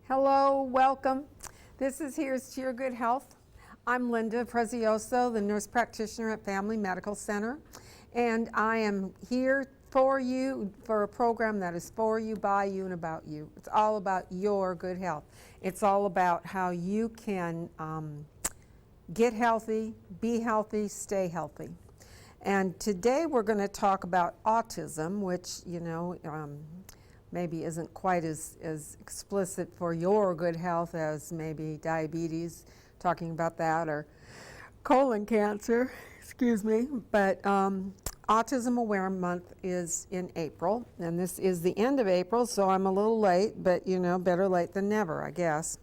Hello, welcome. This is Here's to Your Good Health. I'm Linda Prezioso, the nurse practitioner at Family Medical Center, and I am here for you for a program that is for you, by you, and about you. It's all about your good health. It's all about how you can get healthy, be healthy, stay healthy. And today we're going to talk about autism, which, maybe isn't quite as explicit for your good health as maybe diabetes, talking about that, or colon cancer, excuse me. But Autism Awareness Month is in April, and this is the end of April, so I'm a little late, but better late than never, I guess.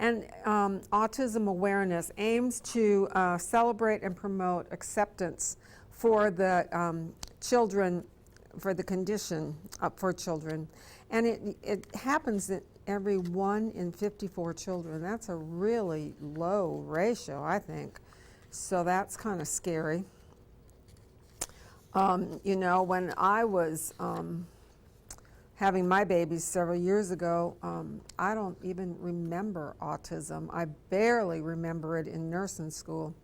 And autism awareness aims to celebrate and promote acceptance for the children, for the condition for children. And it happens that every 1 in 54 children. That's a really low ratio, I think. So that's kind of scary. When I was having my babies several years ago, I don't even remember autism. I barely remember it in nursing school.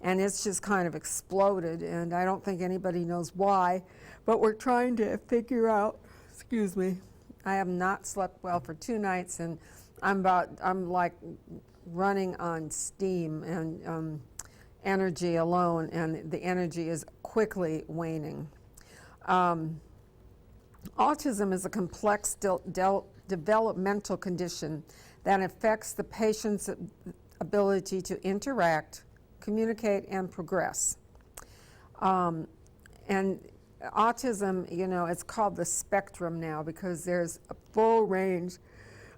And it's just kind of exploded, and I don't think anybody knows why, but we're trying to figure out, excuse me, I have not slept well for 2 nights, and I'm like running on steam and energy alone, and the energy is quickly waning. Autism is a complex developmental condition that affects the patient's ability to interact, communicate, and progress. And autism, it's called the spectrum now because there's a full range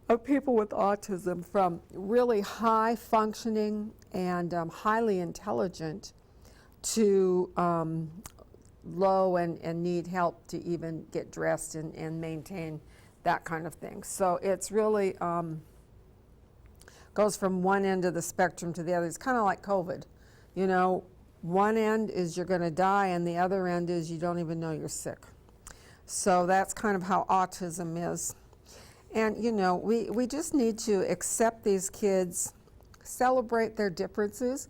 of people with autism, from really high functioning and highly intelligent to low and need help to even get dressed and maintain that kind of thing. So it's really goes from one end of the spectrum to the other. It's kind of like COVID. One end is you're going to die, and the other end is you don't even know you're sick. So that's kind of how autism is. And, we just need to accept these kids, celebrate their differences.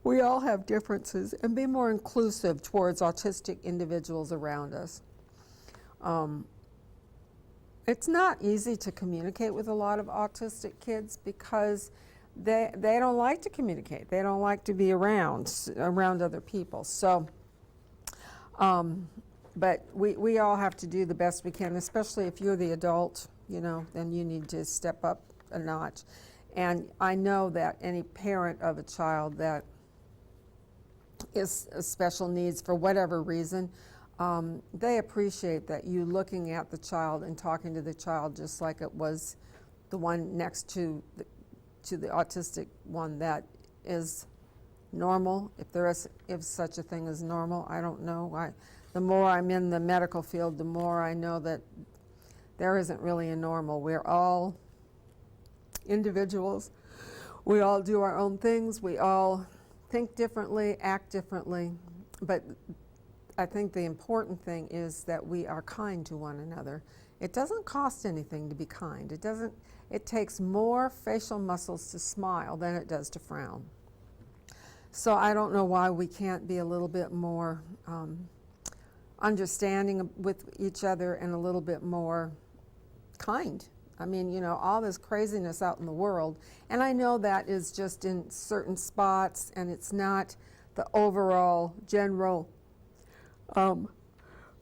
We all have differences, and be more inclusive towards autistic individuals around us. It's not easy to communicate with a lot of autistic kids because they don't like to communicate. They don't like to be around other people. So, but we all have to do the best we can, especially if you're the adult, then you need to step up a notch. And I know that any parent of a child that is special needs for whatever reason, they appreciate that you looking at the child and talking to the child just like it was the one next to the autistic one that is normal, if such a thing as normal. I don't know. The more I'm in the medical field, the more I know that there isn't really a normal. We're all individuals. We all do our own things. We all think differently, act differently. But I think the important thing is that we are kind to one another. It doesn't cost anything to be kind. It takes more facial muscles to smile than it does to frown. So I don't know why we can't be a little bit more understanding with each other and a little bit more kind. I mean, all this craziness out in the world, and I know that is just in certain spots, and it's not the overall general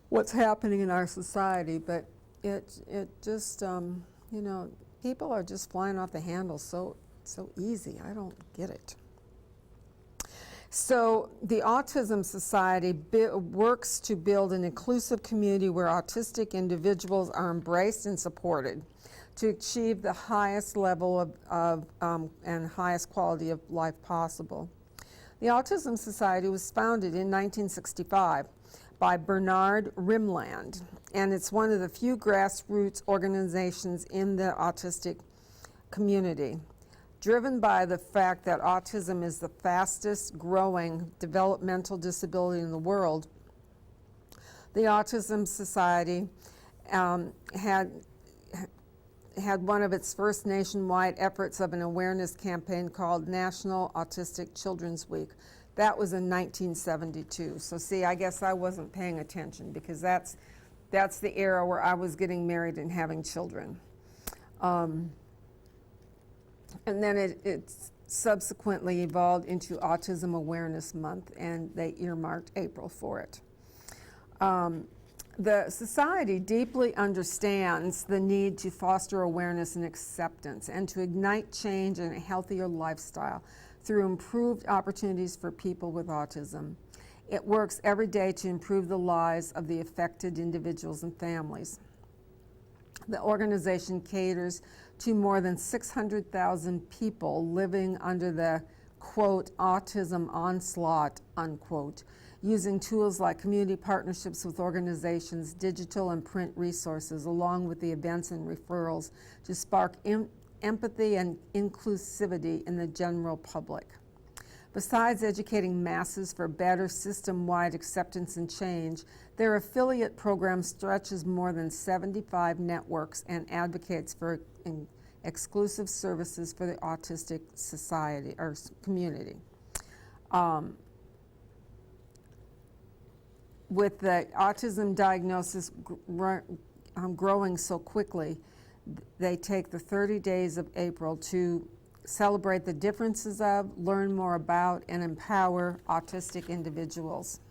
what's happening in our society, but it just, people are just flying off the handle so easy. I don't get it. So the Autism Society works to build an inclusive community where autistic individuals are embraced and supported to achieve the highest level of and highest quality of life possible. The Autism Society was founded in 1965 by Bernard Rimland, and it's one of the few grassroots organizations in the autistic community, driven by the fact that autism is the fastest growing developmental disability in the world. The Autism Society had had one of its first nationwide efforts of an awareness campaign called National Autistic Children's Week. That was in 1972. So see, I guess I wasn't paying attention because that's the era where I was getting married and having children. And then it subsequently evolved into Autism Awareness Month, and they earmarked April for it. The society deeply understands the need to foster awareness and acceptance and to ignite change and a healthier lifestyle through improved opportunities for people with autism. It works every day to improve the lives of the affected individuals and families. The organization caters to more than 600,000 people living under the, quote, autism onslaught, unquote, using tools like community partnerships with organizations, digital and print resources, along with the events and referrals to spark empathy and inclusivity in the general public. Besides educating masses for better system-wide acceptance and change, their affiliate program stretches more than 75 networks and advocates for exclusive services for the autistic society or community. With the autism diagnosis growing so quickly, they take the 30 days of April to celebrate the differences of, learn more about, and empower autistic individuals.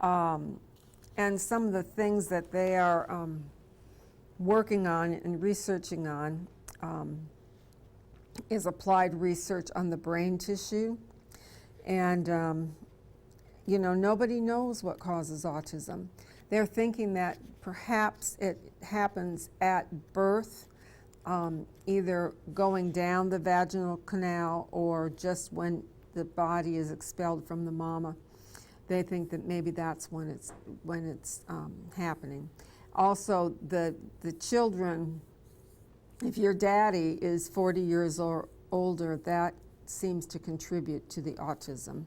And some of the things that they are working on and researching on is applied research on the brain tissue. And you know, nobody knows what causes autism. They're thinking that perhaps it happens at birth, either going down the vaginal canal or just when the body is expelled from the mama. They think that maybe that's when it's happening. Also, the children, if your daddy is 40 years or older, that seems to contribute to the autism.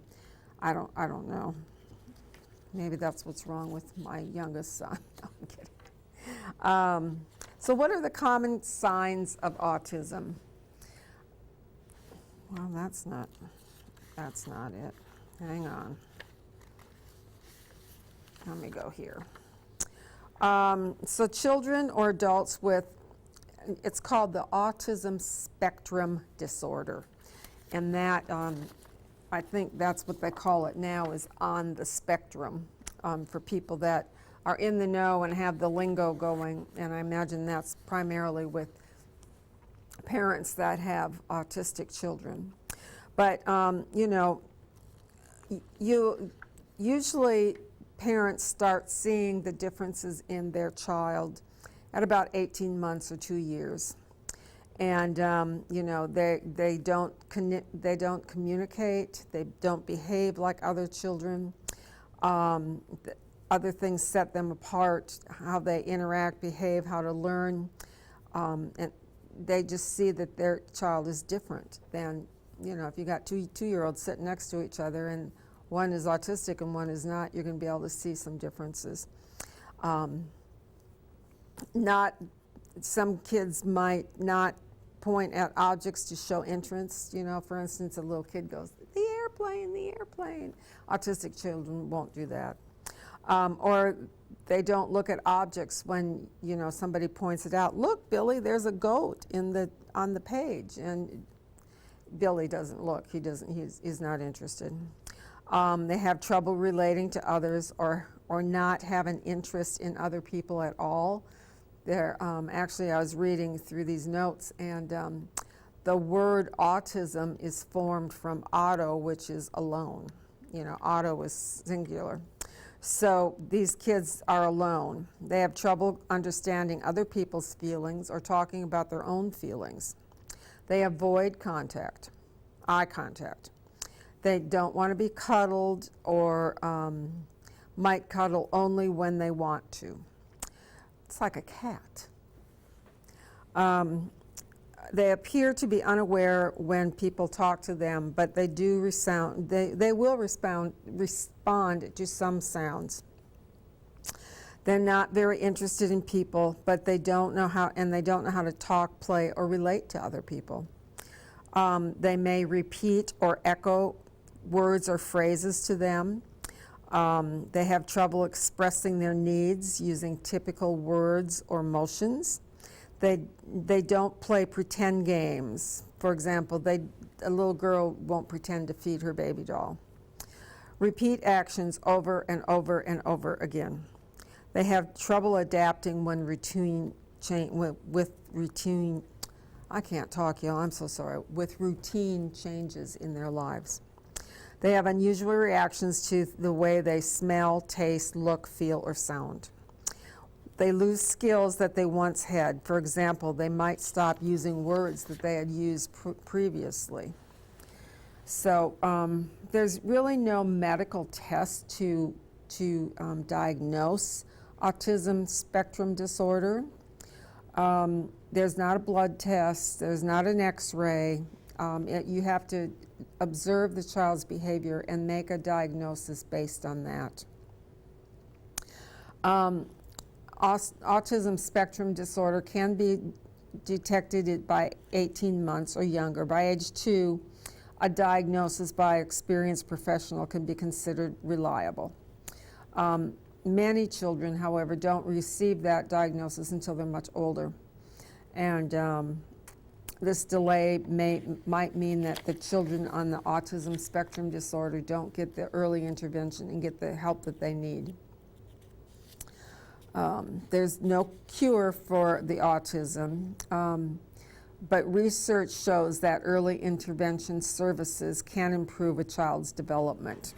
I don't know. Maybe that's what's wrong with my youngest son. No, I'm kidding. So what are the common signs of autism? Well, that's not it. Hang on. Let me go here. So children or adults with, it's called the autism spectrum disorder. And that, I think that's what they call it now, is on the spectrum, for people that are in the know and have the lingo going. And I imagine that's primarily with parents that have autistic children. But, you know, usually parents start seeing the differences in their child at about 18 months or 2 years. And you know, they don't communicate, they don't behave like other children. Other things set them apart, how they interact, behave, how to learn, and they just see that their child is different than, you know, if you got two-year-olds sitting next to each other and one is autistic and one is not, you're going to be able to see some differences. Some kids might not point at objects to show interest. You know, for instance, a little kid goes, the airplane, the airplane. Autistic children won't do that. Or they don't look at objects when, you know, somebody points it out. Look, Billy, there's a goat on the page. And Billy doesn't look. He's not interested. They have trouble relating to others or not have an interest in other people at all. Actually, I was reading through these notes, and the word autism is formed from auto, which is alone. You know, auto is singular. So these kids are alone. They have trouble understanding other people's feelings or talking about their own feelings. They avoid contact, eye contact. They don't want to be cuddled or might cuddle only when they want to. It's like a cat. They appear to be unaware when people talk to them, but they do they will respond to some sounds. They're not very interested in people, but they don't know how to talk, play, or relate to other people. They may repeat or echo words or phrases to them. They have trouble expressing their needs using typical words or motions. They don't play pretend games. For example, a little girl won't pretend to feed her baby doll. Repeat actions over and over and over again. They have trouble adapting when with routine. I can't talk, y'all. I'm so sorry. With routine changes in their lives. They have unusual reactions to the way they smell, taste, look, feel, or sound. They lose skills that they once had. For example, they might stop using words that they had used previously. So there's really no medical test to diagnose autism spectrum disorder. There's not a blood test. There's not an X-ray. You have to observe the child's behavior and make a diagnosis based on that. Autism spectrum disorder can be detected by 18 months or younger. By age 2, a diagnosis by experienced professional can be considered reliable. Many children, however, don't receive that diagnosis until they're much older. And this delay might mean that the children on the autism spectrum disorder don't get the early intervention and get the help that they need. There's no cure for the autism, but research shows that early intervention services can improve a child's development.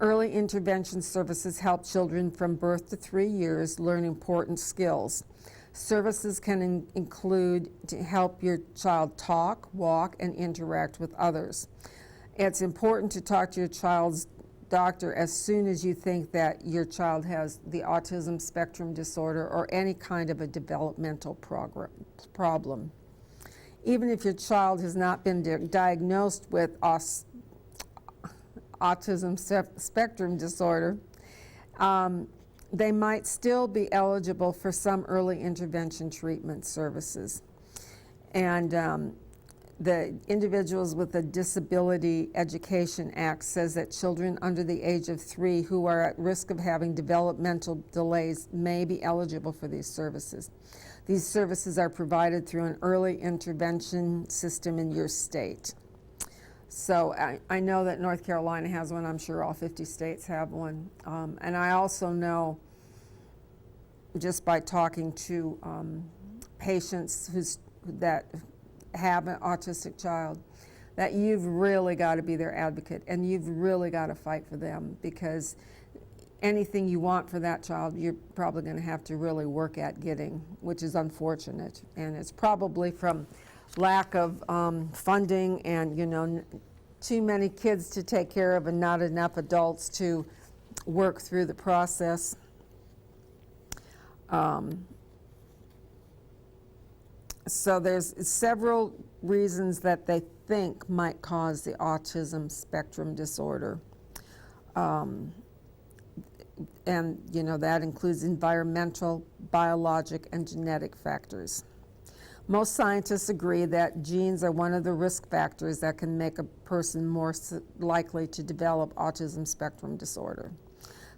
Early intervention services help children from birth to 3 years learn important skills. Services can include to help your child talk, walk, and interact with others. It's important to talk to your child's doctor as soon as you think that your child has the autism spectrum disorder or any kind of a developmental problem. Even if your child has not been diagnosed with autism spectrum disorder, they might still be eligible for some early intervention treatment services. And the Individuals with a Disability Education Act says that children under the age of 3 who are at risk of having developmental delays may be eligible for these services. These services are provided through an early intervention system in your state. So I know that North Carolina has one. I'm sure all 50 states have one. And I also know, just by talking to patients that have an autistic child, that you've really got to be their advocate and you've really got to fight for them, because anything you want for that child, you're probably going to have to really work at getting, which is unfortunate. And it's probably from lack of funding and, too many kids to take care of and not enough adults to work through the process. So there's several reasons that they think might cause the autism spectrum disorder. And, that includes environmental, biologic, and genetic factors. Most scientists agree that genes are one of the risk factors that can make a person more likely to develop autism spectrum disorder.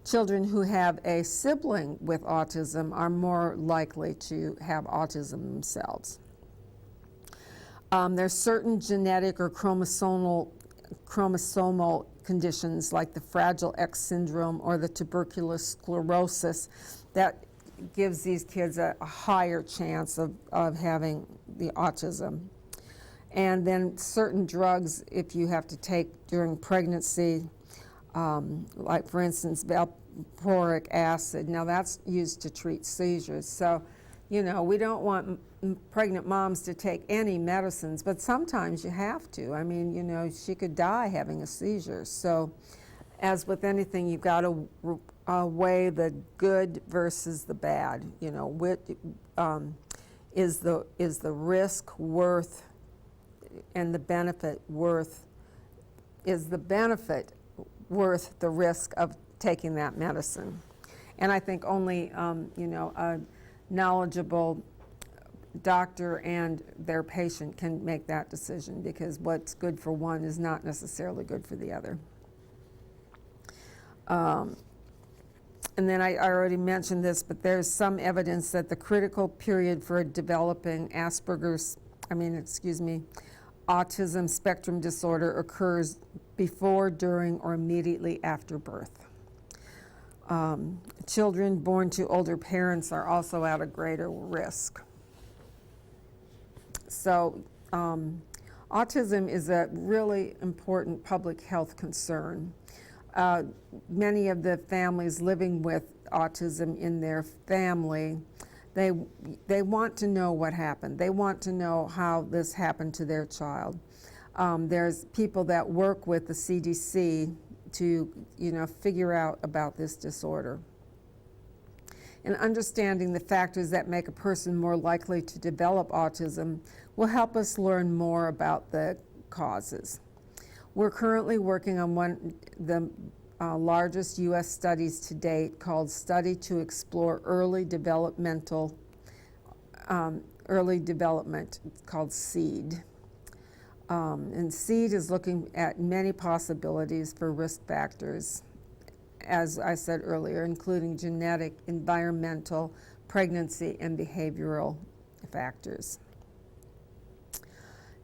Children who have a sibling with autism are more likely to have autism themselves. There's certain genetic or chromosomal conditions like the Fragile X syndrome or the tuberculous sclerosis that gives these kids a higher chance of having the autism. And then certain drugs, if you have to take during pregnancy, like for instance valproic acid, now that's used to treat seizures. So, we don't want pregnant moms to take any medicines, but sometimes you have to. I mean, she could die having a seizure. So, as with anything, you've got to weigh the good versus the bad. Is the risk worth and the benefit worth? Is the benefit worth the risk of taking that medicine? And I think only, a knowledgeable doctor and their patient can make that decision, because what's good for one is not necessarily good for the other. And then I already mentioned this, but there's some evidence that the critical period for developing autism spectrum disorder occurs before, during, or immediately after birth. Children born to older parents are also at a greater risk. So autism is a really important public health concern. Many of the families living with autism in their family, they want to know what happened. They want to know how this happened to their child. There's people that work with the CDC to, figure out about this disorder. And understanding the factors that make a person more likely to develop autism will help us learn more about the causes. We're currently working on the largest U.S. studies to date, called Study to Explore Early Development. It's called SEED. And SEED is looking at many possibilities for risk factors, as I said earlier, including genetic, environmental, pregnancy, and behavioral factors.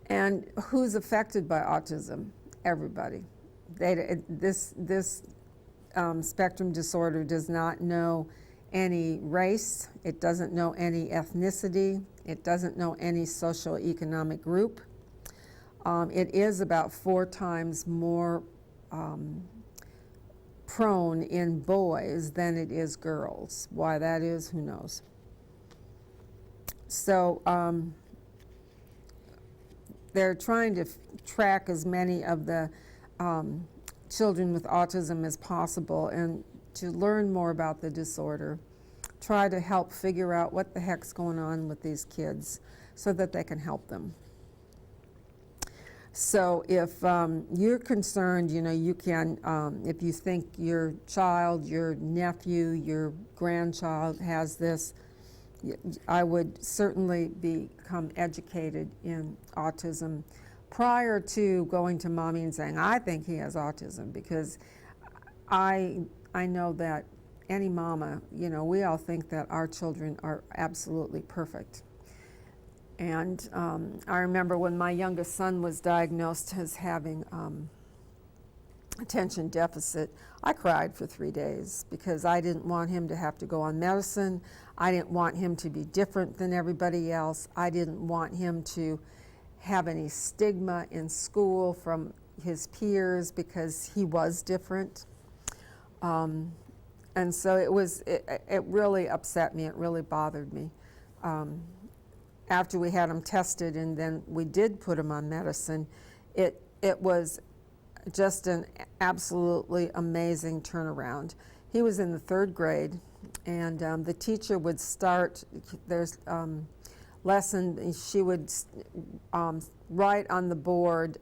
And who's affected by autism? Everybody. This spectrum disorder does not know any race. It doesn't know any ethnicity. It doesn't know any socioeconomic group. It is about 4 times more prone in boys than it is girls. Why that is, who knows? So they're trying to track as many of the children with autism as possible, and to learn more about the disorder, try to help figure out what the heck's going on with these kids so that they can help them. So if you're concerned, you can, if you think your child, your nephew, your grandchild has this, I would certainly become educated in autism prior to going to mommy and saying, I think he has autism, because I know that any mama, we all think that our children are absolutely perfect. And I remember when my youngest son was diagnosed as having attention deficit, I cried for 3 days, because I didn't want him to have to go on medicine. I didn't want him to be different than everybody else. I didn't want him to have any stigma in school from his peers because he was different. And so it really upset me. It really bothered me. After we had him tested and then we did put him on medicine, it was just an absolutely amazing turnaround. He was in the 3rd grade, and the teacher would start, there's lesson, she would write on the board,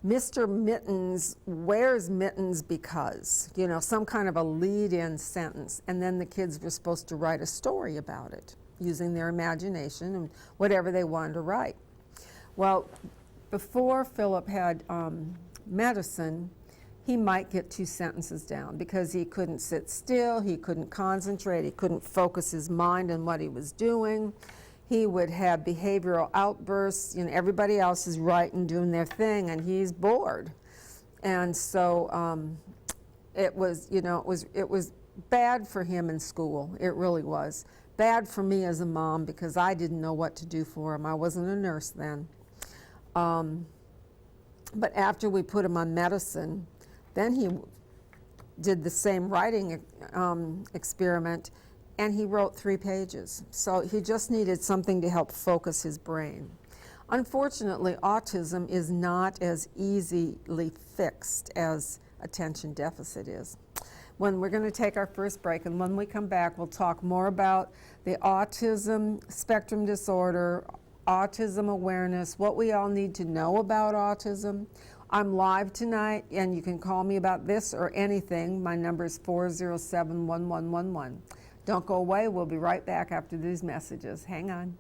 Mr. Mittens wears mittens because, some kind of a lead-in sentence, and then the kids were supposed to write a story about it, using their imagination and whatever they wanted to write. Well, before Philip had medicine, he might get 2 sentences down, because he couldn't sit still, he couldn't concentrate, he couldn't focus his mind on what he was doing. He would have behavioral outbursts, everybody else is writing, doing their thing, and he's bored. And so it was bad for him in school. It really was. Bad for me as a mom, because I didn't know what to do for him. I wasn't a nurse then. But after we put him on medicine, then he did the same writing experiment, and he wrote 3 pages. So he just needed something to help focus his brain. Unfortunately, autism is not as easily fixed as attention deficit is. We're going to take our first break, and when we come back, we'll talk more about the autism spectrum disorder, autism awareness, what we all need to know about autism, I'm live tonight, and you can call me about this or anything. My number is 407-1111. Don't go away. We'll be right back after these messages. Hang on.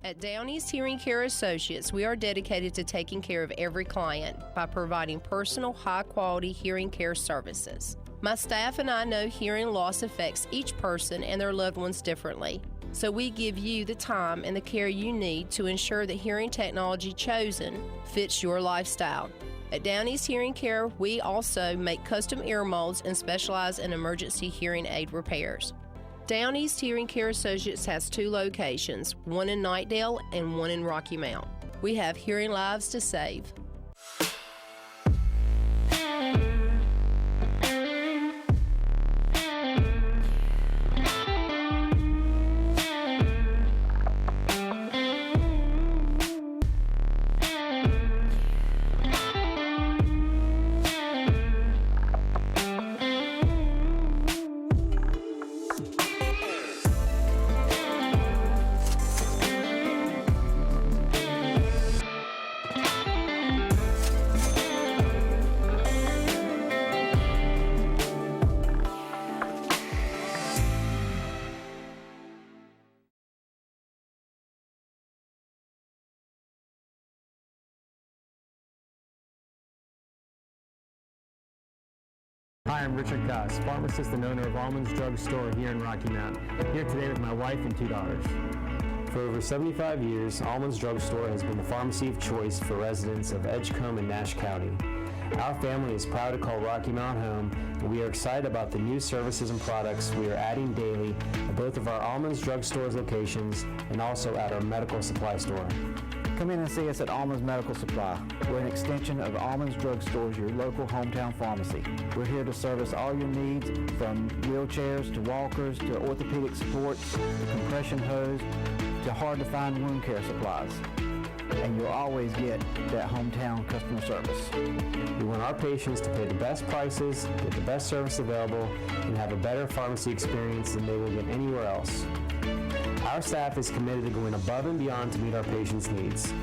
At Down East Hearing Care Associates, we are dedicated to taking care of every client by providing personal, high-quality hearing care services. My staff and I know hearing loss affects each person and their loved ones differently, so we give you the time and the care you need to ensure the hearing technology chosen fits your lifestyle. At Down East Hearing Care, we also make custom ear molds and specialize in emergency hearing aid repairs. Down East Hearing Care Associates has 2 locations, one in Knightdale and one in Rocky Mount. We have hearing lives to save. Hi, I'm Richard Goss, pharmacist and owner of Almonds Drug Store here in Rocky Mount. Here today with my wife and 2 daughters. For over 75 years, Almonds Drug Store has been the pharmacy of choice for residents of Edgecombe and Nash County. Our family is proud to call Rocky Mount home, and we are excited about the new services and products we are adding daily at both of our Almonds Drug Store's locations and also at our medical supply store. Come in and see us at Almonds Medical Supply. We're an extension of Almonds Drug Stores, your local hometown pharmacy. We're here to service all your needs, from wheelchairs to walkers to orthopedic supports to compression hose to hard-to-find wound care supplies. And you'll always get that hometown customer service. We want our patients to pay the best prices, get the best service available, and have a better pharmacy experience than they will get anywhere else. Our staff is committed to going above and beyond to meet our patients' needs.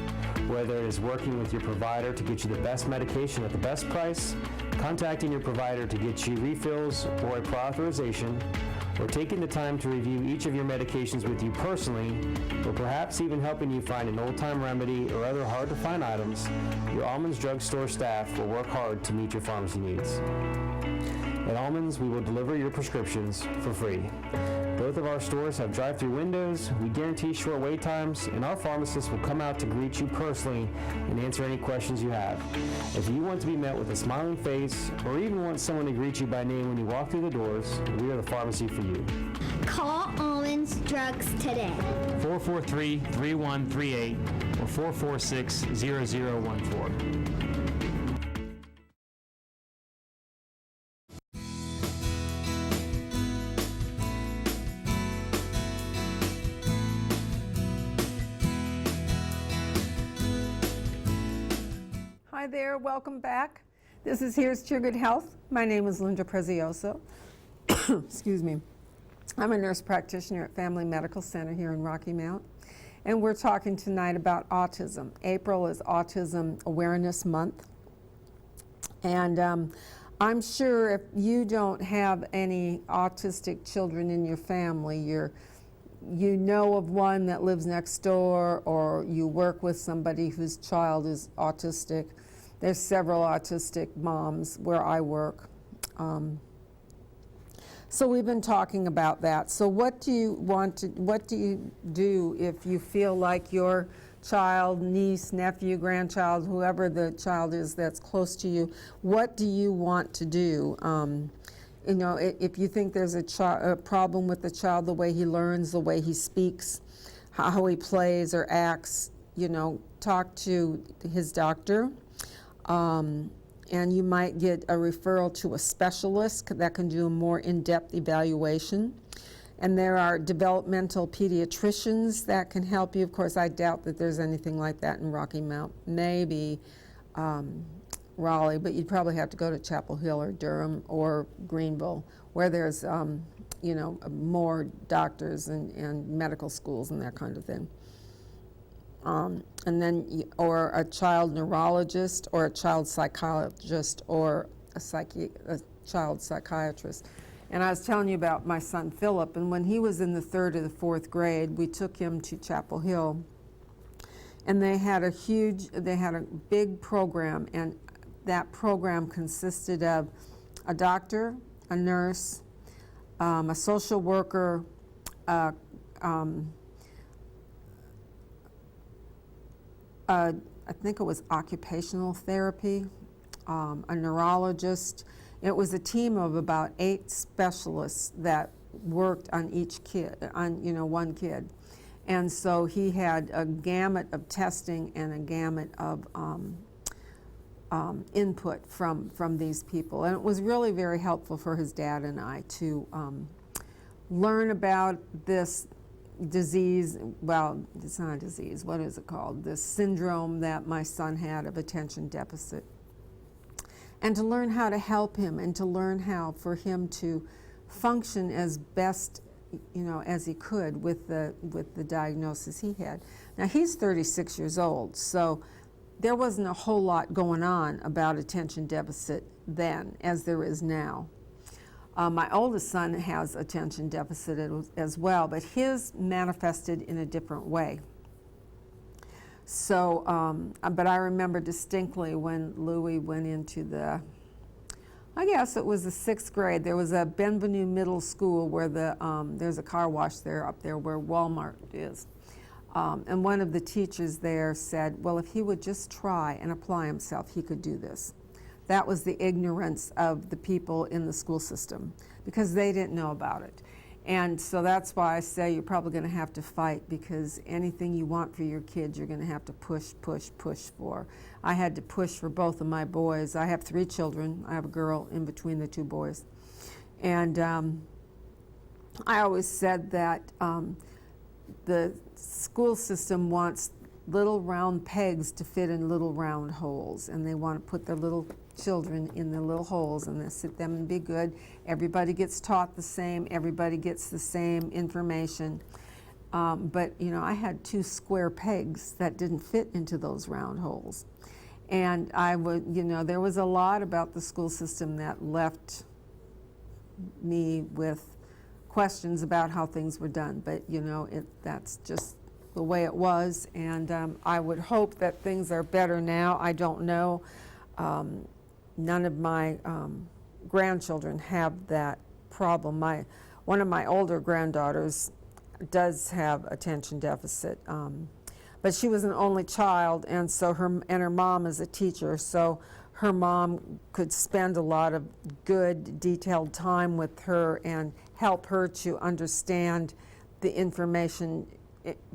Whether it is working with your provider to get you the best medication at the best price, contacting your provider to get you refills or a prior authorization, or taking the time to review each of your medications with you personally, or perhaps even helping you find an old-time remedy or other hard-to-find items, your Almonds Drug Store staff will work hard to meet your pharmacy needs. At Almonds, we will deliver your prescriptions for free. Both of our stores have drive-through windows, we guarantee short wait times, and our pharmacists will come out to greet you personally and answer any questions you have. If you want to be met with a smiling face, or even want someone to greet you by name when you walk through the doors, we are the pharmacy for you. Call Almonds Drugs today. 443-3138 or 446-0014. Hi there, welcome back. This is Here's to Your Good Health. My name is Linda Prezioso. Excuse me. I'm a nurse practitioner at Family Medical Center here in Rocky Mount, and we're talking tonight about autism. April is Autism Awareness Month, and I'm sure if you don't have any autistic children in your family, you know of one that lives next door, or you work with somebody whose child is autistic. There's several autistic moms where I work. So we've been talking about that. So what do you do if you feel like your child, niece, nephew, grandchild, whoever the child is that's close to you, what do you want to do? You know, if you think there's a problem with the child, the way he learns, the way he speaks, how he plays or acts, you know, talk to his doctor. And you might get a referral to a specialist that can do a more in-depth evaluation. And there are developmental pediatricians that can help you. Of course, I doubt that there's anything like that in Rocky Mount. Maybe Raleigh, but you'd probably have to go to Chapel Hill or Durham or Greenville, where there's, you know, more doctors and medical schools and that kind of thing. And then, or a child neurologist, or a child psychologist, or a child psychiatrist. And I was telling you about my son Philip, and when he was in the 3rd or the 4th grade, we took him to Chapel Hill, and they had a big program, and that program consisted of a doctor, a nurse, a social worker, I think it was occupational therapy, a neurologist. It was a team of about 8 specialists that worked on each kid, on, you know, one kid. And so he had a gamut of testing and a gamut of input from these people. And it was really very helpful for his dad and I to learn about this disease. Well, it's not a disease, what is it called? This syndrome that my son had of attention deficit. And to learn how to help him, and to learn how for him to function as best, you know, as he could with the diagnosis he had. Now he's 36 years old, so there wasn't a whole lot going on about attention deficit then as there is now. My oldest son has attention deficit as well, but his manifested in a different way. So, but I remember distinctly when Louis went into I guess it was the 6th grade. There was a Benvenue Middle School where there's a car wash there up there where Walmart is. And one of the teachers there said, well, if he would just try and apply himself, he could do this. That was the ignorance of the people in the school system, because they didn't know about it. And so that's why I say you're probably going to have to fight, because anything you want for your kids, you're going to have to push for. I had to push for both of my boys. I have 3 children. I have a girl in between the 2 boys. And I always said that the school system wants little round pegs to fit in little round holes, and they want to put their little children in the little holes, and they sit them and be good. Everybody gets taught the same, everybody gets the same information. But you know, I had 2 square pegs that didn't fit into those round holes. And I would, you know, there was a lot about the school system that left me with questions about how things were done. But you know, that's just the way it was, and I would hope that things are better now. I don't know. None of my grandchildren have that problem. One of my older granddaughters does have attention deficit, but she was an only child, and so her mom is a teacher, so her mom could spend a lot of good, detailed time with her and help her to understand the information.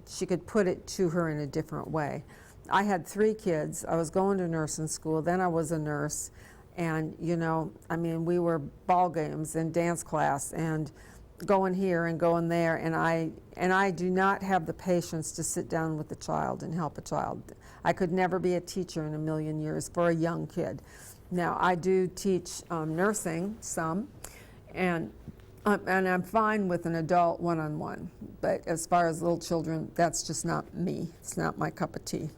She could put it to her in a different way. I had 3 kids. I was going to nursing school, then I was a nurse, and you know, I mean, we were ball games and dance class and going here and going there, and I do not have the patience to sit down with a child and help a child. I could never be a teacher in a million years for a young kid. Now, I do teach nursing some, and I'm fine with an adult one-on-one, but as far as little children, that's just not me. It's not my cup of tea.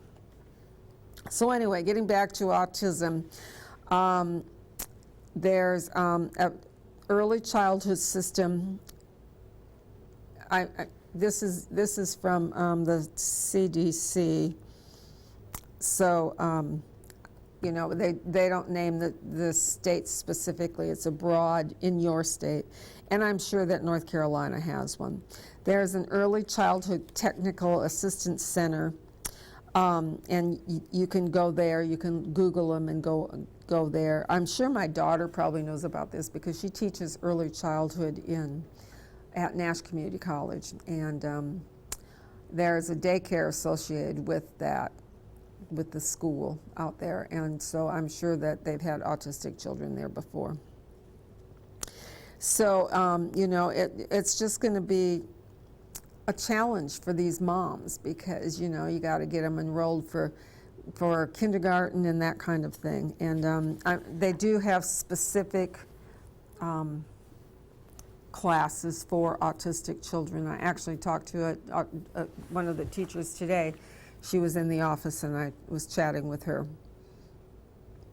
So anyway, getting back to autism, there's an early childhood system. This is from the CDC. So you know, they don't name the states specifically. It's abroad in your state. And I'm sure that North Carolina has one. There's an early childhood technical assistance center, and you can go there. You can Google them and go there. I'm sure my daughter probably knows about this because she teaches early childhood at Nash Community College, and there's a daycare associated with that, with the school out there, and so I'm sure that they've had autistic children there before. So, you know, it's just going to be a challenge for these moms because, you know, you got to get them enrolled for for kindergarten and that kind of thing. And they do have specific classes for autistic children. I actually talked to one of the teachers today. She was in the office and I was chatting with her.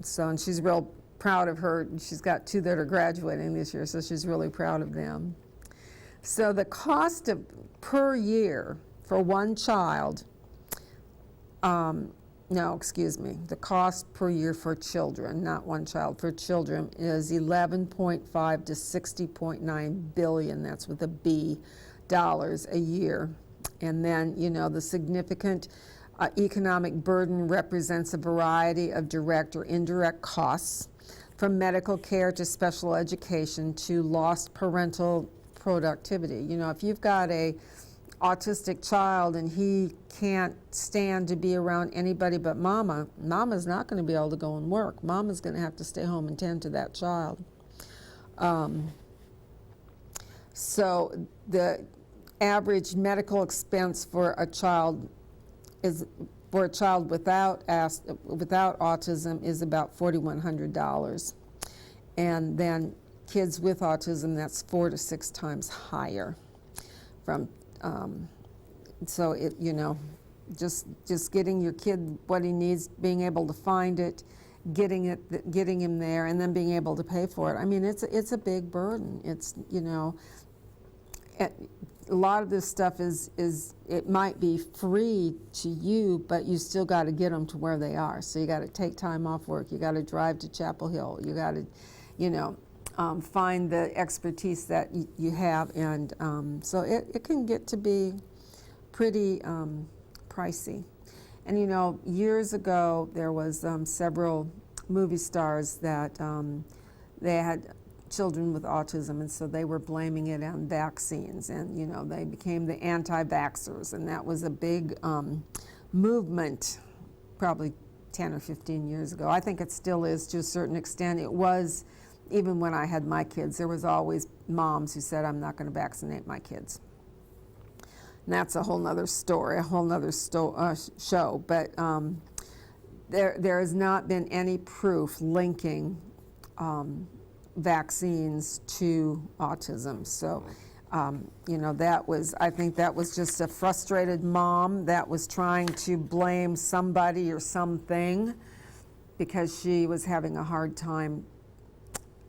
So, and she's real proud of her. She's got 2 that are graduating this year, so she's really proud of them. So the cost per year for one child, the cost per year for children, not one child, for children is $11.5 to $60.9 billion, that's with a B, dollars a year. And then, you know, the significant economic burden represents a variety of direct or indirect costs, from medical care to special education to lost parental productivity. You know, if you've got a autistic child and he can't stand to be around anybody but mama, mama's not going to be able to go and work. Mama's going to have to stay home and tend to that child. So the average medical expense for a child without autism is about $4,100, and then kids with autism, that's 4 to 6 times higher. So it, you know, just getting your kid what he needs, being able to find it, getting him there, and then being able to pay for it. I mean, it's a big burden. It's, you know, a lot of this stuff is it might be free to you, but you still got to get them to where they are. So you got to take time off work. You got to drive to Chapel Hill. You got to, you know, find the expertise that you have, and so it can get to be pretty pricey. And you know, years ago there was several movie stars that they had children with autism, and so they were blaming it on vaccines, and you know, they became the anti-vaxxers, and that was a big movement probably 10 or 15 years ago. I think it still is to a certain extent. It was even when I had my kids. There was always moms who said, I'm not going to vaccinate my kids. And that's a whole nother story, a whole nother show. But there has not been any proof linking vaccines to autism. So, you know, I think that was just a frustrated mom that was trying to blame somebody or something because she was having a hard time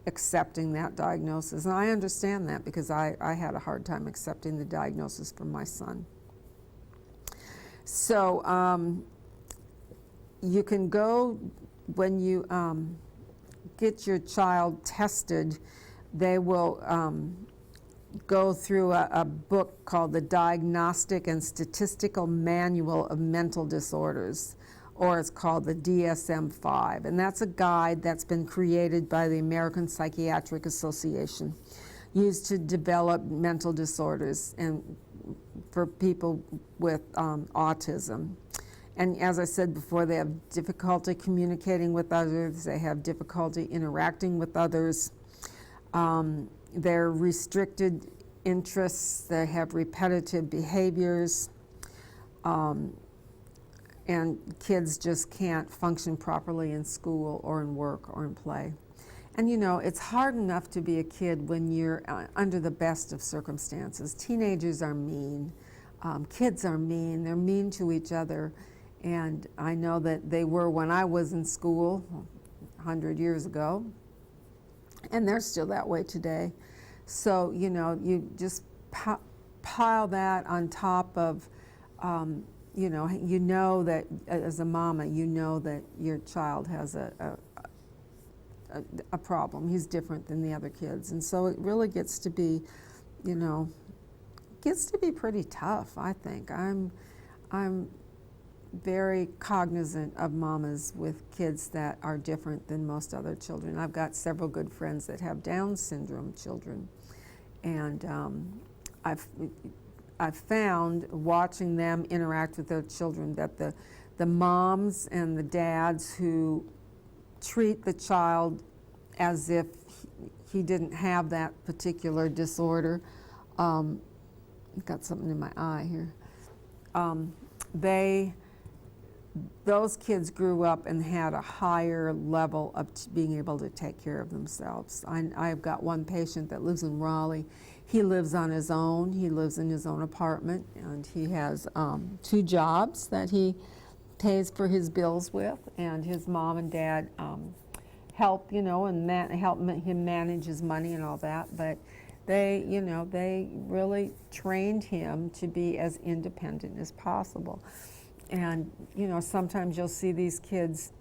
accepting that diagnosis. And I understand that because I had a hard time accepting the diagnosis for my son. So you can go, when you get your child tested, they will go through a book called the Diagnostic and Statistical Manual of Mental Disorders, or it's called the DSM-5, and that's a guide that's been created by the American Psychiatric Association, used to develop mental disorders and for people with autism. And as I said before, they have difficulty communicating with others, they have difficulty interacting with others, they're restricted interests, they have repetitive behaviors, and kids just can't function properly in school or in work or in play. And you know, it's hard enough to be a kid when you're under the best of circumstances. Teenagers are mean, kids are mean, they're mean to each other, and I know that they were when I was in school 100 years ago, and they're still that way today. So, you know, you just pile that on top of you know that as a mama, you know that your child has a problem. He's different than the other kids. And so it really gets to be, you know, pretty tough, I think. I'm very cognizant of mamas with kids that are different than most other children. I've got several good friends that have Down syndrome children. And I've found, watching them interact with their children, that the moms and the dads who treat the child as if he didn't have that particular disorder, I've got something in my eye here, those kids grew up and had a higher level of being able to take care of themselves. I've got one patient that lives in Raleigh. He lives on his own. He lives in his own apartment, and he has 2 jobs that he pays for his bills with, and his mom and dad help, you know, and help him manage his money and all that. But they, you know, they really trained him to be as independent as possible. And, you know, sometimes you'll see these kids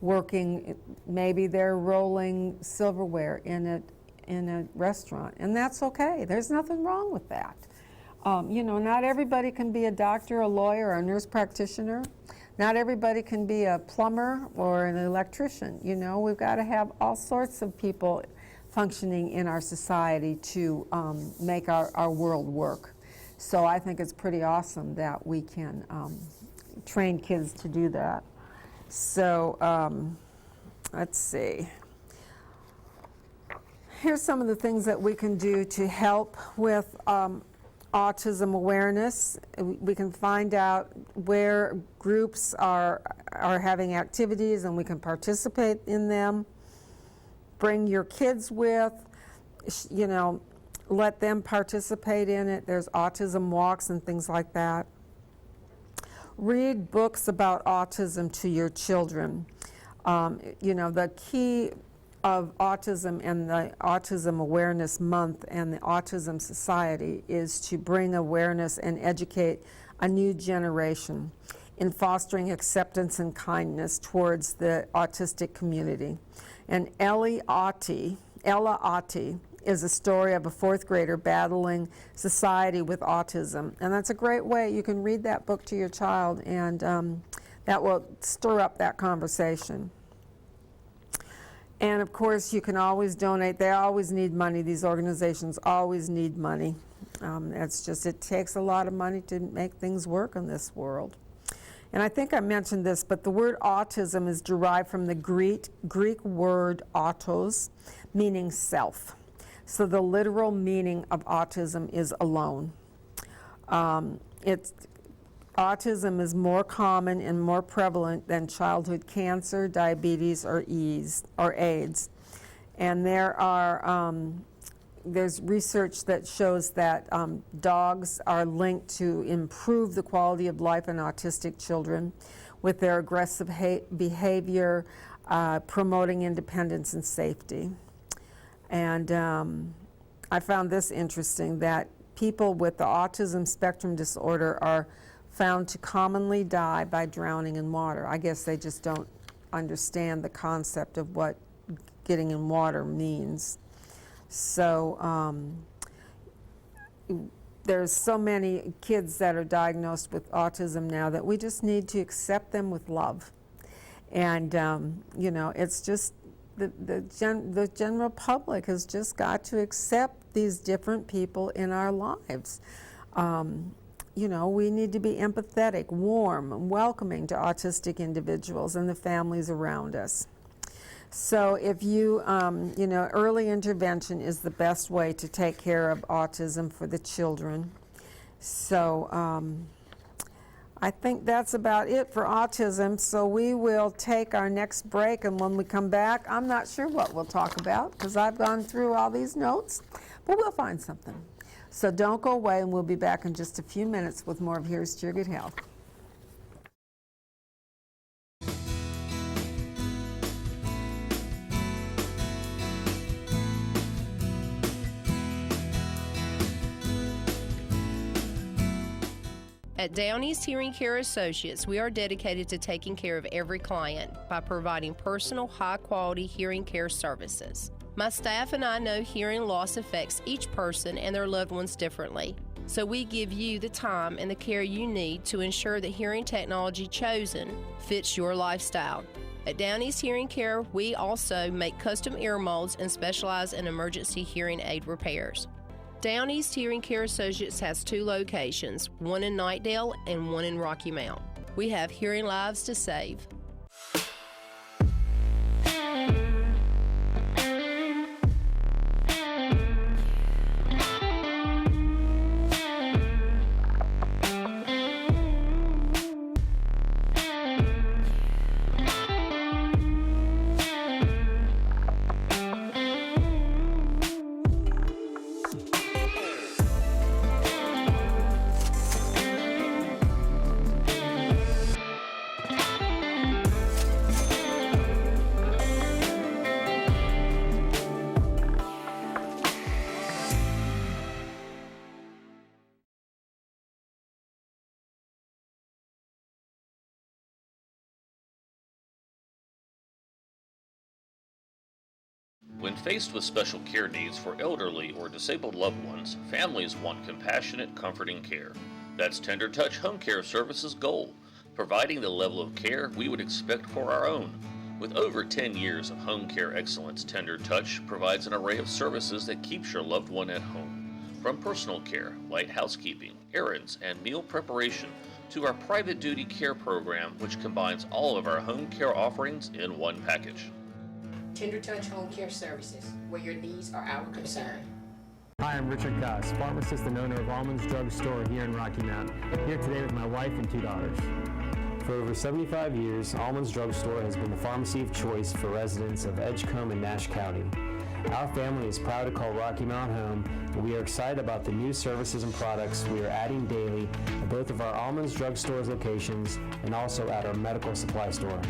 working, maybe they're rolling silverware in a restaurant, and that's okay. There's nothing wrong with that. You know, not everybody can be a doctor, a lawyer, or a nurse practitioner. Not everybody can be a plumber or an electrician. You know, we've got to have all sorts of people functioning in our society to make our world work. So I think it's pretty awesome that we can train kids to do that. So let's see. Here's some of the things that we can do to help with autism awareness. We can find out where groups are having activities and we can participate in them. Bring your kids with, you know, let them participate in it. There's autism walks and things like that. Read books about autism to your children. You know, the key of autism and the Autism Awareness Month and the Autism Society is to bring awareness and educate a new generation in fostering acceptance and kindness towards the autistic community. And Ella Ottey is a story of a 4th grader battling society with autism. And that's a great way. You can read that book to your child, and that will stir up that conversation. And of course, you can always donate. They always need money. These organizations always need money. It's just, it takes a lot of money to make things work in this world. And I think I mentioned this, but the word autism is derived from the Greek word autos, meaning self. So the literal meaning of autism is alone. Autism is more common and more prevalent than childhood cancer, diabetes, or AIDS. And there's research that shows that dogs are linked to improve the quality of life in autistic children with their aggressive behavior, promoting independence and safety. And I found this interesting, that people with the autism spectrum disorder are found to commonly die by drowning in water. I guess they just don't understand the concept of what getting in water means. So there's so many kids that are diagnosed with autism now that we just need to accept them with love. And you know, it's just the general public has just got to accept these different people in our lives. You know, we need to be empathetic, warm, and welcoming to autistic individuals and the families around us. So if you, you know, early intervention is the best way to take care of autism for the children. So I think that's about it for autism. So we will take our next break, and when we come back, I'm not sure what we'll talk about because I've gone through all these notes, but we'll find something. So don't go away, and we'll be back in just a few minutes with more of Here's to Your Good Health. At Down East Hearing Care Associates, we are dedicated to taking care of every client by providing personal, high-quality hearing care services. My staff and I know hearing loss affects each person and their loved ones differently. So we give you the time and the care you need to ensure the hearing technology chosen fits your lifestyle. At Down East Hearing Care, we also make custom ear molds and specialize in emergency hearing aid repairs. Down East Hearing Care Associates has 2 locations, one in Knightdale and one in Rocky Mount. We have hearing lives to save. When faced with special care needs for elderly or disabled loved ones, families want compassionate, comforting care. That's Tender Touch Home Care Services' goal, providing the level of care we would expect for our own. With over 10 years of home care excellence, Tender Touch provides an array of services that keeps your loved one at home. From personal care, light housekeeping, errands, and meal preparation, to our private duty care program, which combines all of our home care offerings in one package. Tender Touch Home Care Services, where your needs are our concern. Hi, I'm Richard Goss, pharmacist and owner of Almonds Drug Store here in Rocky Mount. Here today with my wife and 2 daughters. For over 75 years, Almonds Drug Store has been the pharmacy of choice for residents of Edgecombe and Nash County. Our family is proud to call Rocky Mount home, and we are excited about the new services and products we are adding daily at both of our Almonds Drug Store's locations and also at our medical supply store.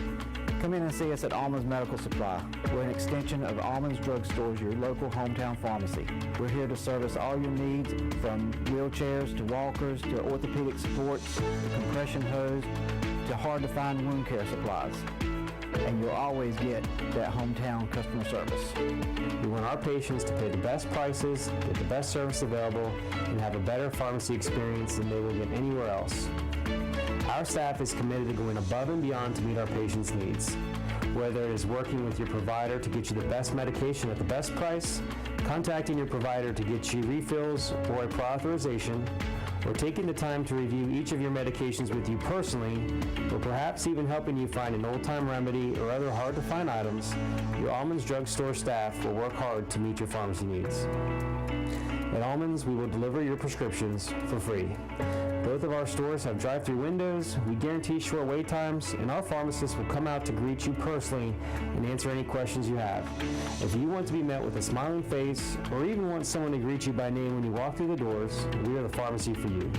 Come in and see us at Almonds Medical Supply. We're an extension of Almonds Drug Stores, your local hometown pharmacy. We're here to service all your needs, from wheelchairs to walkers to orthopedic supports to compression hose to hard-to-find wound care supplies. And you'll always get that hometown customer service. We want our patients to pay the best prices, get the best service available, and have a better pharmacy experience than they will get anywhere else. Our staff is committed to going above and beyond to meet our patients' needs. Whether it is working with your provider to get you the best medication at the best price, contacting your provider to get you refills or a prior authorization, or taking the time to review each of your medications with you personally, or perhaps even helping you find an old-time remedy or other hard-to-find items, your Almonds Drug Store staff will work hard to meet your pharmacy needs. At Almonds, we will deliver your prescriptions for free. Both of our stores have drive-through windows, we guarantee short wait times, and our pharmacists will come out to greet you personally and answer any questions you have. If you want to be met with a smiling face, or even want someone to greet you by name when you walk through the doors, we are the pharmacy for you.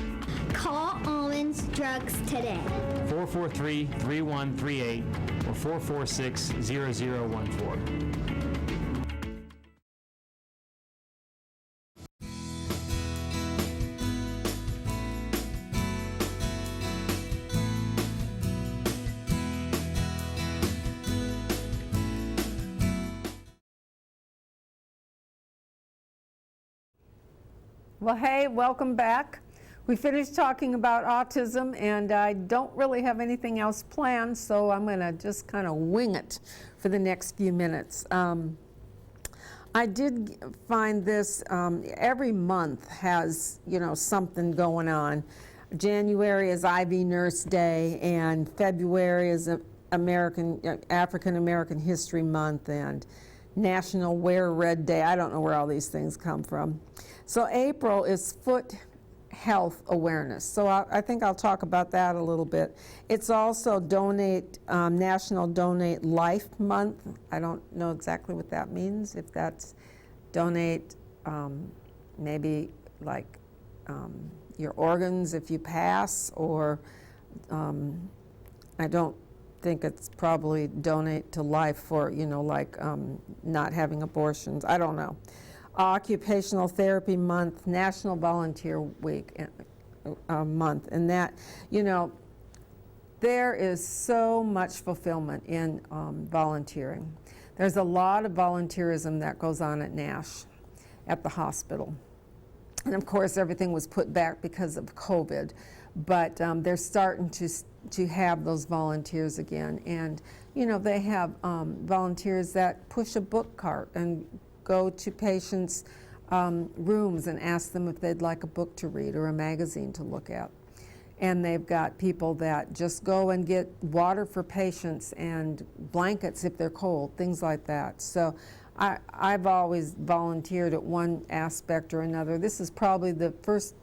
Call Almonds Drugs today. 443-3138 or 446-0014. Well, hey, welcome back. We finished talking about autism, and I don't really have anything else planned, so I'm going to just kind of wing it for the next few minutes. I did find this, every month has, something going on. January is Ivy Nurse Day, and February is African American History Month, and National Wear Red Day. I don't know where all these things come from. So April is Foot Health Awareness. So I think I'll talk about that a little bit. It's also National Donate Life Month. I don't know exactly what that means, if that's donate maybe like your organs if you pass, or I don't think it's probably donate to life for, not having abortions. I don't know. Occupational Therapy Month, National Volunteer Week month, and that, there is so much fulfillment in volunteering. There's a lot of volunteerism that goes on at Nash, at the hospital. And of course, everything was put back because of COVID, but they're starting to have those volunteers again. And, they have volunteers that push a book cart and go to patients' rooms and ask them if they'd like a book to read or a magazine to look at. And they've got people that just go and get water for patients and blankets if they're cold, things like that. So I've always volunteered at one aspect or another. This is probably the first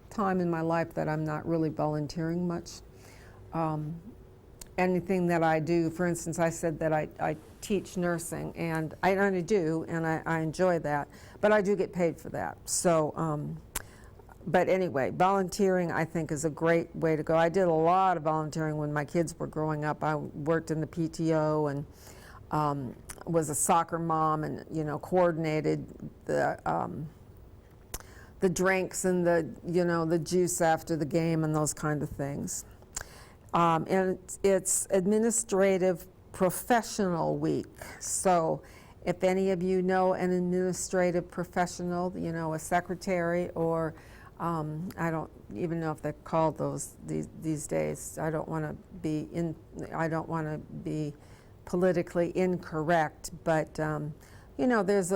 time in my life that I'm not really volunteering much. Anything that I do, for instance, I said that I teach nursing, and I do, and I enjoy that, but I do get paid for that. So, but anyway, volunteering I think is a great way to go. I did a lot of volunteering when my kids were growing up. I worked in the PTO and was a soccer mom, and coordinated the drinks and the juice after the game and those kind of things. And it's Administrative Professional Week. So If any of you know an administrative professional, you know, a secretary, or I don't even know if they're called those these days. I don't want to be politically incorrect, but you know, there's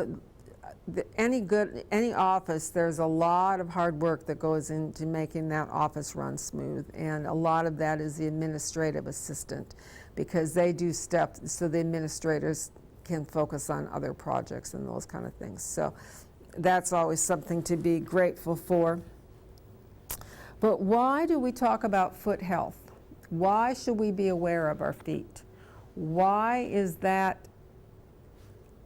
any office, there's a lot of hard work that goes into making that office run smooth, and a lot of that is the administrative assistant, because they do stuff so the administrators can focus on other projects and those kind of things. So that's always something to be grateful for. But why do we talk about foot health? Why should we be aware of our feet? Why is that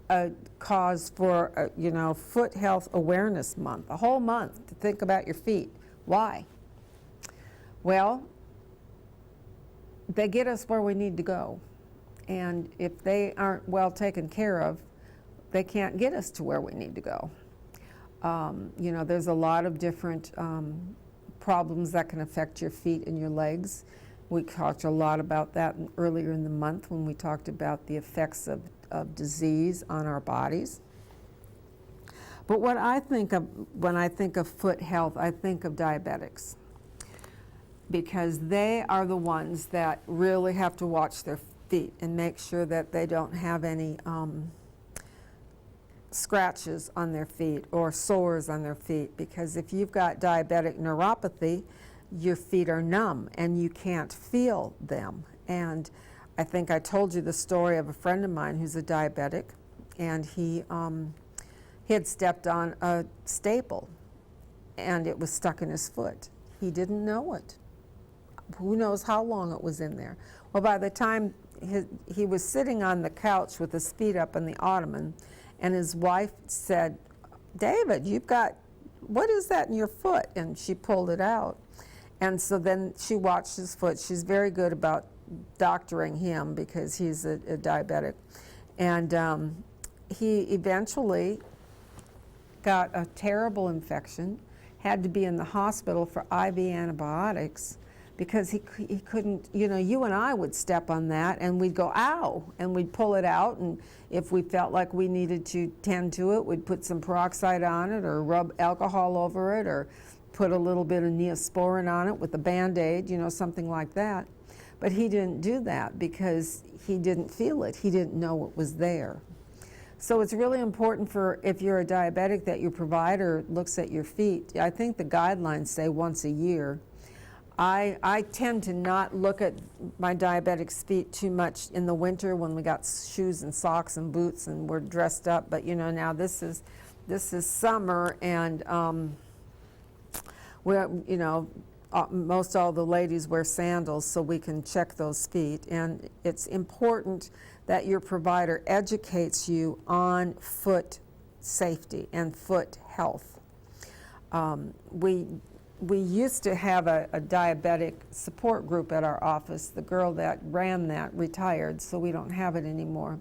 a cause for, you know, Foot Health Awareness Month, a whole month to think about your feet? Why? Well, they get us where we need to go. And if they aren't well taken care of, they can't get us to where we need to go. You know, there's a lot of different problems that can affect your feet and your legs. We talked a lot about that earlier in the month when we talked about the effects of disease on our bodies. But what I think of when I think of foot health, I think of diabetics, because they are the ones that really have to watch their feet and make sure that they don't have any scratches on their feet or sores on their feet, because if you've got diabetic neuropathy, your feet are numb and you can't feel them. And I think I told you the story of a friend of mine who's a diabetic, and he had stepped on a staple and it was stuck in his foot. He didn't know it. Who knows how long it was in there? Well, by the time he was sitting on the couch with his feet up on the ottoman, and his wife said, "David, you've got, what is that in your foot?" And she pulled it out. And so then she watched his foot. She's very good about doctoring him because he's a diabetic. And he eventually got a terrible infection, had to be in the hospital for IV antibiotics, because he couldn't, you know, you and I would step on that and we'd go, ow, and we'd pull it out, and if we felt like we needed to tend to it, we'd put some peroxide on it or rub alcohol over it or put a little bit of Neosporin on it with a Band-Aid, you know, something like that. But he didn't do that because he didn't feel it. He didn't know it was there. So it's really important for, if you're a diabetic, that your provider looks at your feet. I think the guidelines say once a year. I tend to not look at my diabetic's feet too much in the winter when we got shoes and socks and boots and we're dressed up. But you know, now this is summer, and we're, you know, most all the ladies wear sandals so we can check those feet. And it's important that your provider educates you on foot safety and foot health. We used to have a diabetic support group at our office. The girl that ran that retired, so we don't have it anymore.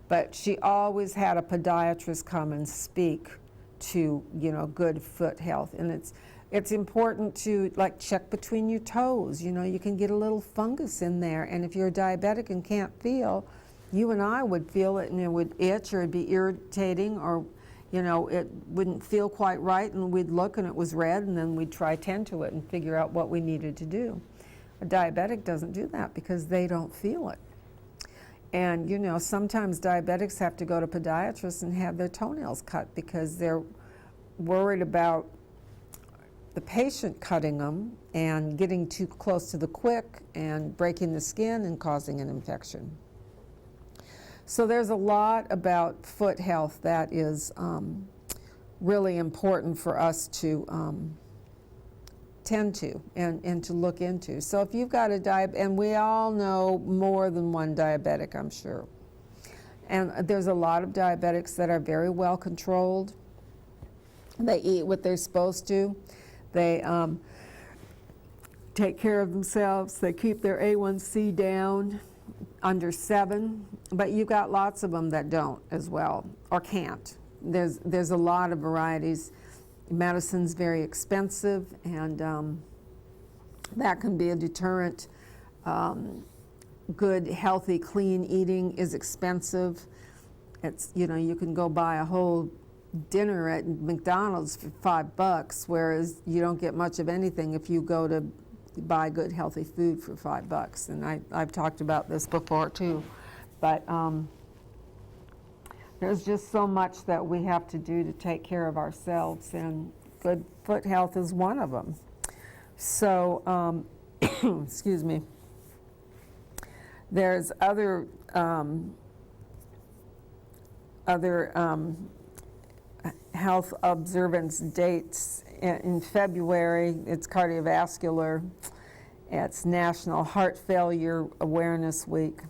But she always had a podiatrist come and speak to, you know, good foot health. And it's important to, like, check between your toes. You know, you can get a little fungus in there, and if you're diabetic and can't feel, you and I would feel it, and it would itch or it'd be irritating, or you know, it wouldn't feel quite right, and we'd look and it was red, and then we'd try tend to it and figure out what we needed to do. A diabetic doesn't do that because they don't feel it. And you know, sometimes diabetics have to go to podiatrists and have their toenails cut because they're worried about the patient cutting them and getting too close to the quick and breaking the skin and causing an infection. So there's a lot about foot health that is really important for us to tend to and to look into. So if you've got a and we all know more than one diabetic, I'm sure. And there's a lot of diabetics that are very well controlled. They eat what they're supposed to. They take care of themselves. They keep their A1C down, under 7, but you've got lots of them that don't as well, or can't. There's a lot of varieties. Medicine's very expensive, and that can be a deterrent. Good, healthy, clean eating is expensive. it's, you know, you can go buy a whole dinner at McDonald's for $5, whereas you don't get much of anything if you go to buy good healthy food for $5. And I've talked about this before too, but there's just so much that we have to do to take care of ourselves, and good foot health is one of them. So, excuse me. There's other health observance dates in February. It's cardiovascular. It's National Heart Failure Awareness Week.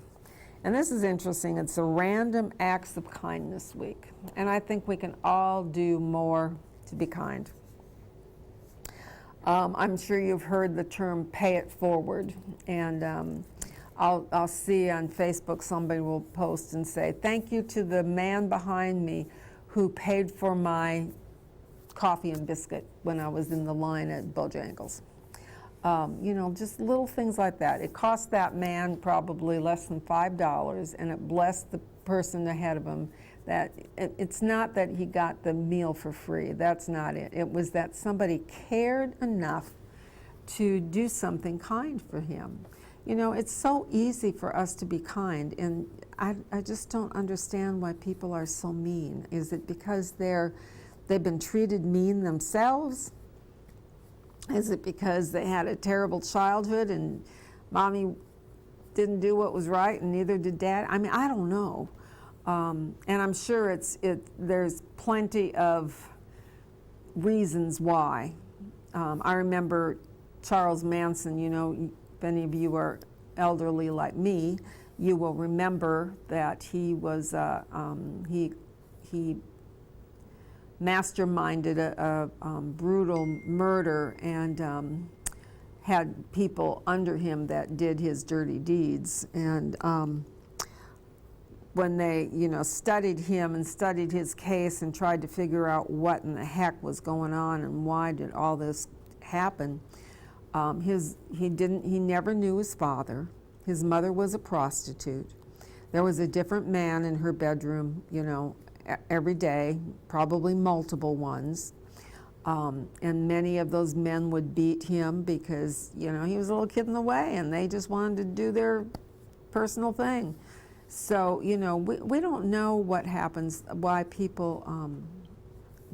And this is interesting. It's a Random Acts of Kindness Week. And I think we can all do more to be kind. I'm sure you've heard the term pay it forward. And I'll see on Facebook somebody will post and say, thank you to the man behind me who paid for my coffee and biscuit when I was in the line at Bojangles. You know, just little things like that. It cost that man probably less than $5, and it blessed the person ahead of him. That it's not that he got the meal for free. That's not it. It was that somebody cared enough to do something kind for him. You know, it's so easy for us to be kind, and I just don't understand why people are so mean. Is it because they've been treated mean themselves? Is it because they had a terrible childhood and mommy didn't do what was right and neither did dad? I mean, I don't know. And I'm sure there's plenty of reasons why. I remember Charles Manson. You know, if any of you are elderly like me, you will remember that he was he masterminded a brutal murder and had people under him that did his dirty deeds. And when they, you know, studied him and studied his case and tried to figure out what in the heck was going on and why did all this happen, he never knew his father. His mother was a prostitute. There was a different man in her bedroom, you know, every day, probably multiple ones. And many of those men would beat him because, you know, he was a little kid in the way and they just wanted to do their personal thing. So, you know, we don't know what happens, why people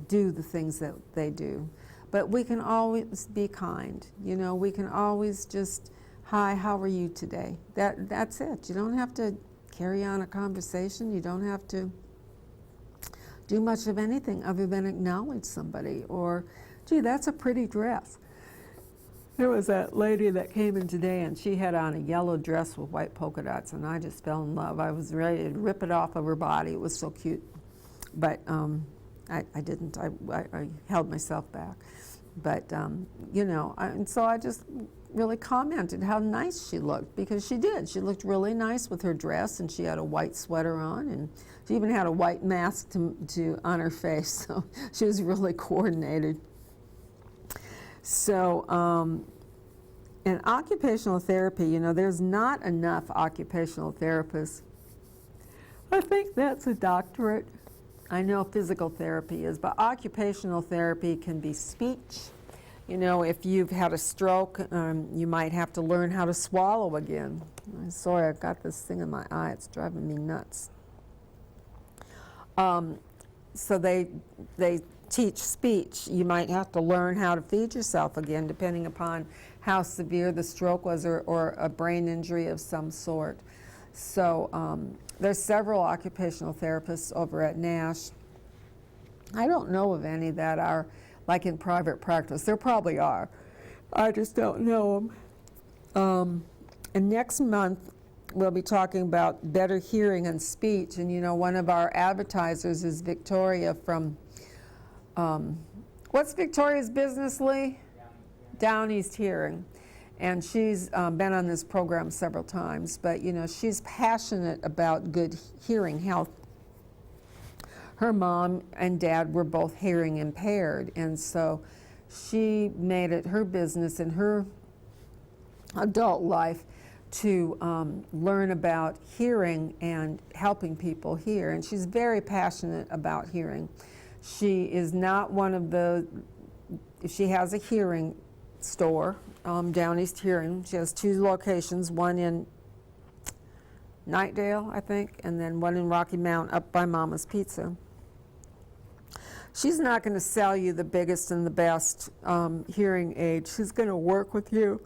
do the things that they do. But we can always be kind. You know, we can always just, hi, how are you today? That's it. You don't have to carry on a conversation. You don't have to do much of anything other than acknowledge somebody, or, gee, that's a pretty dress. There was that lady that came in today and she had on a yellow dress with white polka dots, and I just fell in love. I was ready to rip it off of her body. It was so cute. But I didn't. I held myself back. But, you know, and so I just really commented how nice she looked, because she did. She looked really nice with her dress, and she had a white sweater on, and she even had a white mask on her face, so she was really coordinated. So, in occupational therapy, you know, there's not enough occupational therapists. I think that's a doctorate. I know physical therapy is, but occupational therapy can be speech. You know, if you've had a stroke, you might have to learn how to swallow again. I'm sorry, I've got this thing in my eye. It's driving me nuts. So they teach speech. You might have to learn how to feed yourself again, depending upon how severe the stroke was, or a brain injury of some sort. So there's several occupational therapists over at Nash. I don't know of any that are like in private practice. There probably are. I just don't know them. And next month, we'll be talking about better hearing and speech. And you know, one of our advertisers is Victoria from, what's Victoria's business, Lee? Down East Hearing. And she's been on this program several times, but you know, she's passionate about good hearing health. Her mom and dad were both hearing impaired, and so she made it her business in her adult life to learn about hearing and helping people hear. And she's very passionate about hearing. She is not one of the, she has a hearing store, Down East Hearing. She has 2 locations, one in Nightdale, I think, and then one in Rocky Mount up by Mama's Pizza. She's not going to sell you the biggest and the best hearing aid. She's going to work with you.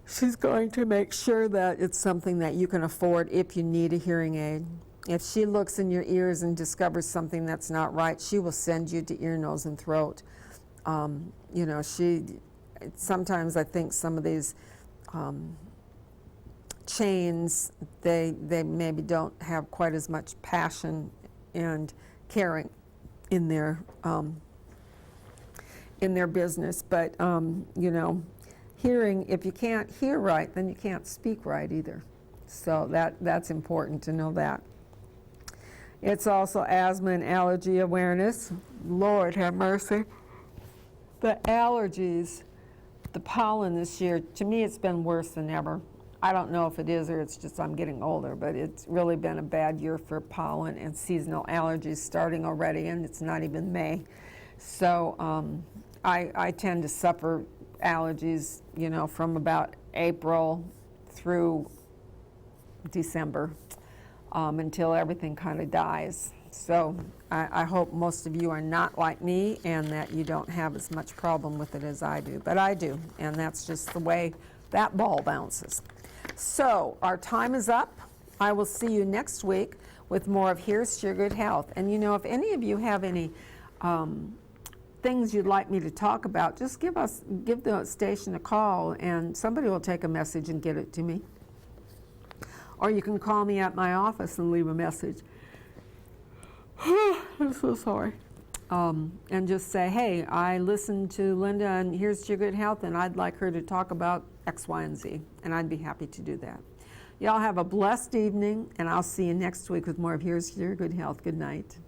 She's going to make sure that it's something that you can afford if you need a hearing aid. If she looks in your ears and discovers something that's not right, she will send you to ear, nose, and throat. You know, sometimes I think some of these chains, they maybe don't have quite as much passion and caring in their business. But you know, hearing, if you can't hear right, then you can't speak right either. So that's important to know that. It's also asthma and allergy awareness. Lord have mercy. The allergies, the pollen this year, to me it's been worse than ever. I don't know if it is or it's just I'm getting older, but it's really been a bad year for pollen and seasonal allergies starting already, and it's not even May. So I tend to suffer allergies, you know, from about April through December until everything kind of dies. So I hope most of you are not like me and that you don't have as much problem with it as I do. But I do, and that's just the way that ball bounces. So our time is up. I will see you next week with more of Here's to Your Good Health. And you know, if any of you have any things you'd like me to talk about, just give the station a call and somebody will take a message and get it to me. Or you can call me at my office and leave a message. I'm so sorry. And just say, hey, I listened to Linda and Here's to Your Good Health, and I'd like her to talk about X, Y, and Z, and I'd be happy to do that. Y'all have a blessed evening, and I'll see you next week with more of Here's to Your Good Health. Good night.